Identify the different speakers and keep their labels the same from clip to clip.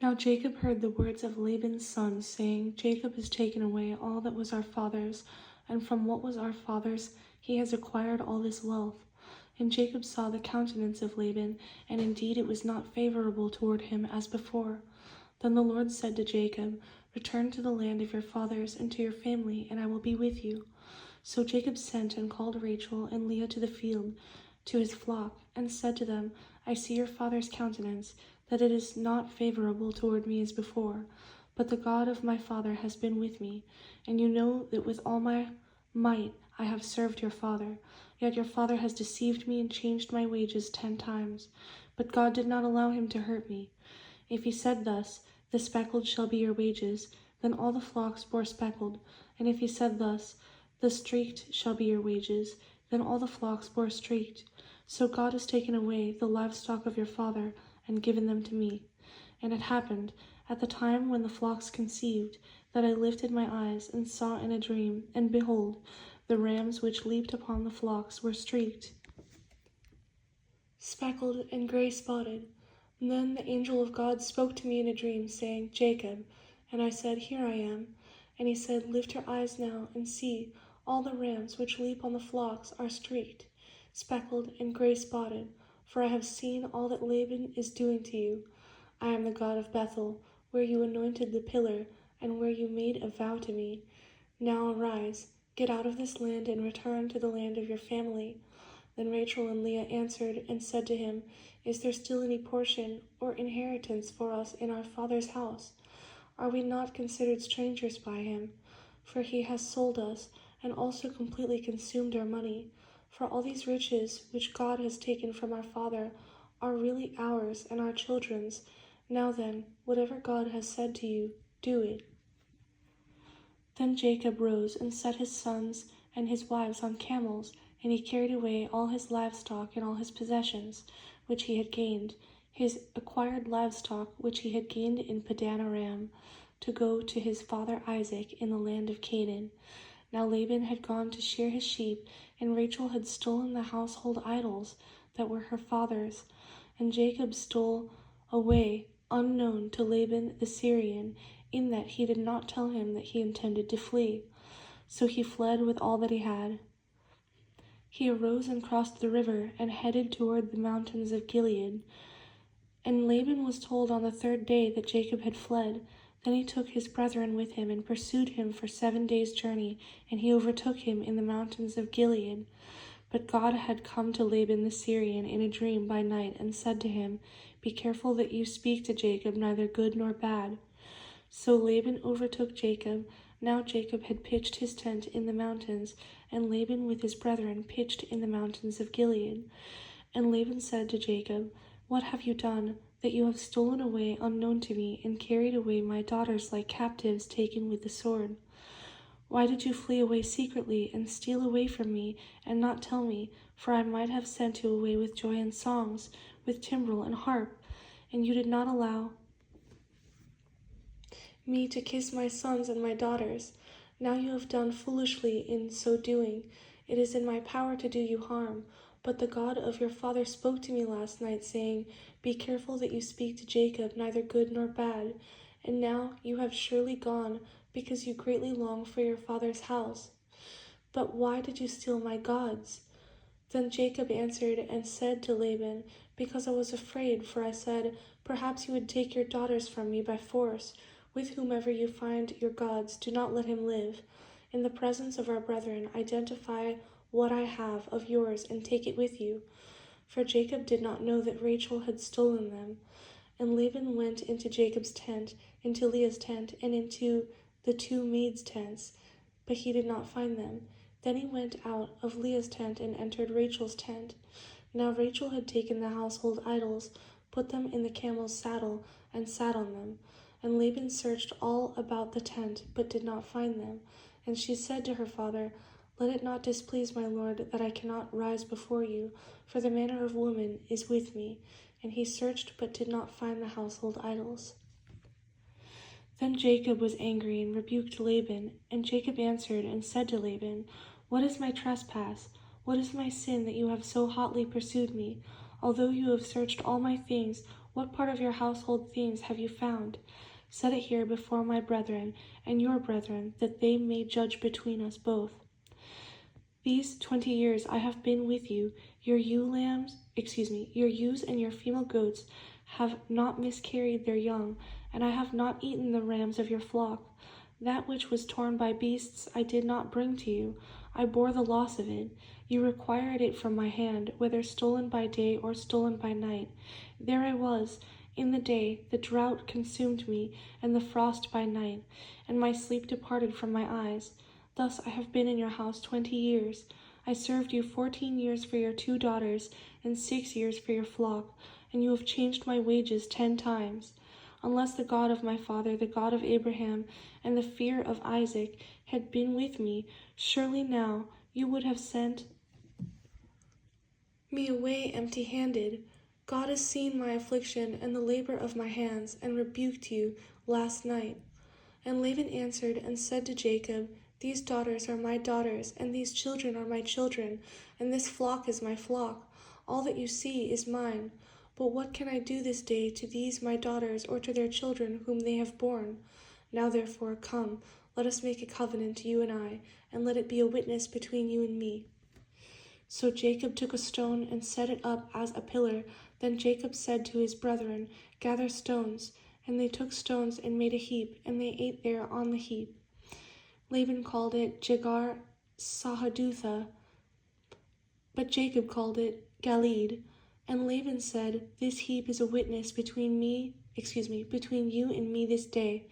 Speaker 1: Now Jacob heard the words of Laban's son, saying, Jacob has taken away all that was our father's, and from what was our father's he has acquired all this wealth. And Jacob saw the countenance of Laban, and indeed it was not favorable toward him as before. Then the Lord said to Jacob, Return to the land of your fathers and to your family, and I will be with you. So Jacob sent and called Rachel and Leah to the field, to his flock, and said to them, I see your father's countenance, that it is not favorable toward me as before, but the God of my father has been with me, and you know that with all my might I have served your father. Yet your father has deceived me and changed my wages 10 times. But God did not allow him to hurt me. If he said thus, The speckled shall be your wages, then all the flocks bore speckled. And if he said thus, The streaked shall be your wages, then all the flocks bore streaked. So God has taken away the livestock of your father, and given them to me. And it happened, at the time when the flocks conceived, that I lifted my eyes and saw in a dream, and behold, the rams which leaped upon the flocks were streaked, speckled, and gray-spotted. And then the angel of God spoke to me in a dream, saying, Jacob. And I said, Here I am. And he said, Lift your eyes now, and see, all the rams which leap on the flocks are streaked, speckled, and gray-spotted. For I have seen all that Laban is doing to you. I am the God of Bethel, where you anointed the pillar, and where you made a vow to me. Now arise, get out of this land, and return to the land of your family. Then Rachel and Leah answered and said to him, Is there still any portion or inheritance for us in our father's house? Are we not considered strangers by him? For he has sold us, and also completely consumed our money. For all these riches which God has taken from our father are really ours and our children's. Now then, whatever God has said to you, do it. Then Jacob rose and set his sons and his wives on camels, and he carried away all his livestock and all his possessions, which he had gained, his acquired livestock which he had gained in Padan Aram, to go to his father Isaac in the land of Canaan. Now Laban had gone to shear his sheep, and Rachel had stolen the household idols that were her father's. And Jacob stole away unknown to Laban the Syrian, in that he did not tell him that he intended to flee. So he fled with all that he had. He arose and crossed the river, and headed toward the mountains of Gilead. And Laban was told on the 3rd day that Jacob had fled. Then he took his brethren with him, and pursued him for 7 days' journey, and he overtook him in the mountains of Gilead. But God had come to Laban the Syrian in a dream by night, and said to him, Be careful that you speak to Jacob neither good nor bad. So Laban overtook Jacob. Now Jacob had pitched his tent in the mountains, and Laban with his brethren pitched in the mountains of Gilead. And Laban said to Jacob, What have you done, that you have stolen away unknown to me, and carried away my daughters like captives taken with the sword? Why did you flee away secretly, and steal away from me, and not tell me? For I might have sent you away with joy and songs, with timbrel and harp, and you did not allow me to kiss my sons and my daughters. Now you have done foolishly in so doing. It is in my power to do you harm. But the God of your father spoke to me last night, saying, Be careful that you speak to Jacob neither good nor bad. And now you have surely gone, because you greatly long for your father's house. But why did you steal my gods? Then Jacob answered and said to Laban, Because I was afraid, for I said, Perhaps you would take your daughters from me by force. With whomever you find your gods, do not let him live. In the presence of our brethren, identify what I have of yours and take it with you. For Jacob did not know that Rachel had stolen them. And Laban went into Jacob's tent, into Leah's tent, and into the 2 maids' tents, but he did not find them. Then he went out of Leah's tent and entered Rachel's tent. Now Rachel had taken the household idols, put them in the camel's saddle, and sat on them. And Laban searched all about the tent, but did not find them. And she said to her father, Let it not displease my lord that I cannot rise before you, for the manner of woman is with me. And he searched, but did not find the household idols. Then Jacob was angry and rebuked Laban. And Jacob answered and said to Laban, What is my trespass? What is my sin that you have so hotly pursued me? Although you have searched all my things, What part of your household things have you found? Set it here before my brethren and your brethren, that they may judge between us both. These 20 years I have been with you. Your your ewes and your female goats have not miscarried their young, and I have not eaten the rams of your flock. That which was torn by beasts I did not bring to you. I bore the loss of it. You required it from my hand, whether stolen by day or stolen by night. There I was. In the day the drought consumed me, and the frost by night, and my sleep departed from my eyes. Thus I have been in your house 20 years. I served you 14 years for your 2 daughters, and 6 years for your flock, and you have changed my wages 10 times. Unless the God of my father, the God of Abraham, and the fear of Isaac had been with me, surely now you would have sent me away empty-handed. God has seen my affliction and the labor of my hands, and rebuked you last night. And Laban answered and said to Jacob, These daughters are my daughters, and these children are my children, and this flock is my flock. All that you see is mine. But what can I do this day to these my daughters, or to their children whom they have borne? Now therefore, come, let us make a covenant, you and I, and let it be a witness between you and me. So Jacob took a stone and set it up as a pillar. Then Jacob said to his brethren, Gather stones. And they took stones and made a heap, and they ate there on the heap. Laban called it Jegar Sahadutha, but Jacob called it Galeed. And Laban said, This heap is a witness between you and me this day.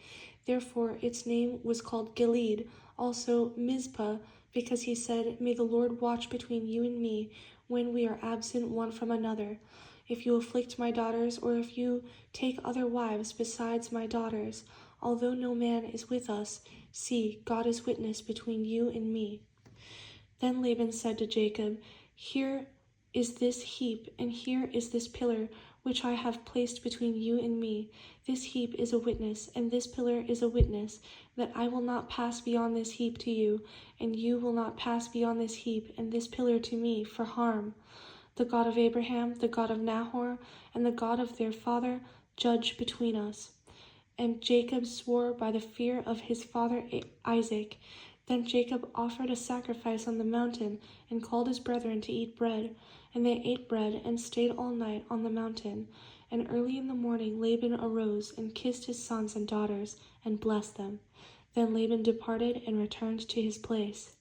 Speaker 1: Therefore its name was called Galeed, also Mizpah, because he said, May the Lord watch between you and me when we are absent one from another. If you afflict my daughters, or if you take other wives besides my daughters, although no man is with us, see, God is witness between you and me. Then Laban said to Jacob, Here is this heap, and here is this pillar, which I have placed between you and me. This heap is a witness, and this pillar is a witness, that I will not pass beyond this heap to you, and you will not pass beyond this heap and this pillar to me for harm. The God of Abraham, the God of Nahor, and the God of their father, judge between us. And Jacob swore by the fear of his father Isaac. Then Jacob offered a sacrifice on the mountain, and called his brethren to eat bread. And they ate bread, and stayed all night on the mountain. And early in the morning Laban arose, and kissed his sons and daughters, and blessed them. Then Laban departed and returned to his place.